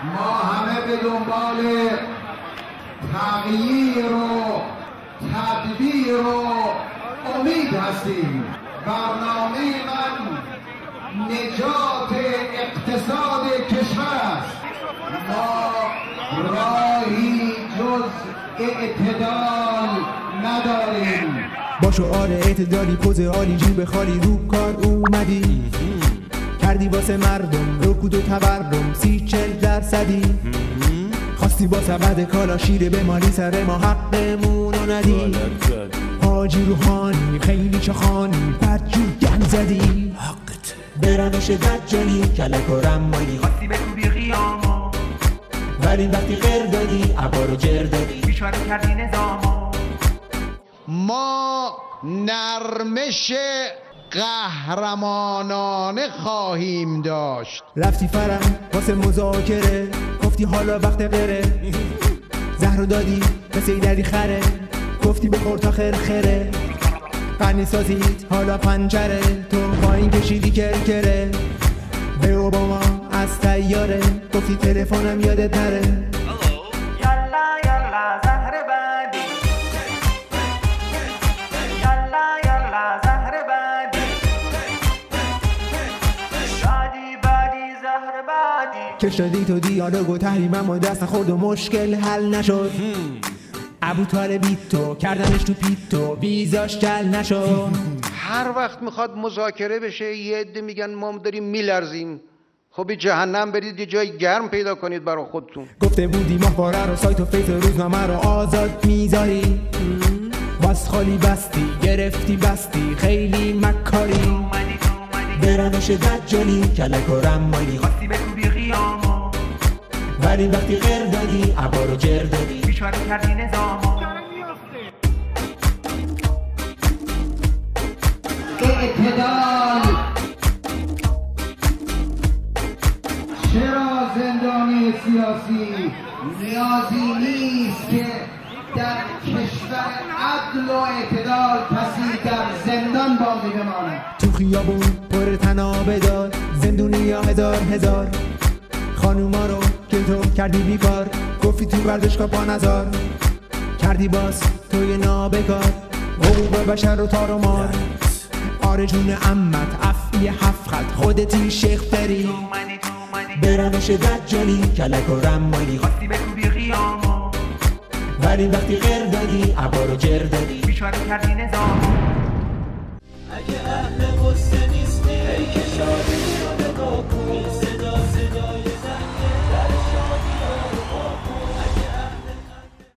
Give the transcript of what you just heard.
ما همه به دنبال تغییر و تدبیر و امید هستیم. برنامه من نجات اقتصاد کشور است. ما راهی جز اعتدال نداریم. با شعار اعتدالی پوز عالی جیب خالی رو کار اومدی، کردی واسه مردم رکود و تورم 30-40%. خواستی با سبد کالا شیر بمالی سر ما حقمونو ندی. حاجی روحانی خیلی چخانی بدجور گند زدی. حقت برنش دجالی کلک و رمالی خواستی بکوبی قیاما، ولی وقتی غیر دادی عبا رو جر دادی بیچاره کردی نظاما. ما نرمش قهرمانانه خواهیم داشت. رفتی فرم واسه مذاکره، گفتی حالا وقت غیره. زهرو دادی به سیدری خره، گفتی بخور تا خیر خیره. قنی سازید حالا پنجره، تو پایین کشیدی کرکره. به اوباما از تیاره گفتی تلفنم یادت نره. یالا یالا زهر بعدی، یالا یالا زهر بعدی، شادی بعدی زهر بعدی. کش دادی تو دیالوگ و تحریم اما دست خود و مشکل حل نشد. ابوطالبی تو کردنش تو پیتو ویزاش جل نشد. هر وقت میخواد مذاکره بشه یه عده میگن ما داریم میلرزیم. خب به جهنم برید یه جای گرم پیدا کنید برای خودتون. گفته بودی ماهواره رو سایت و فیس و روزنامه رو آزاد میذاری، باز خالی بستی گرفتی بستی خیلی مکاری. برنش دجالی کلک و رمالی خواستی بکوبی قیاما، ولی وقتی غیر دادی عبا رو جر دادی بیچاره کردی نظاما. اعتدال چرا زندانی سیاسی نیازی نیست که در کشور عدل و اعتدال کسی در زندان باقی بماند. تو خیابون پر تنابه دار زندونی ها هزار. خانوما رو که تو کردی بیکار، گفتی تو ورزشگاه پا نزار. کردی باز توی نابکار حقوق بشر رو تار و مار. آرجون عمت افعی 7 خط خودتی شیخ فری. برنش دجالی کلک و رمالی خواستی بکوبی قیاما، ولی وقتی غیر دادی عبا رو جر دادی بیچاره کردی نظاما. اگه اهل قصه نیستی ای که شادی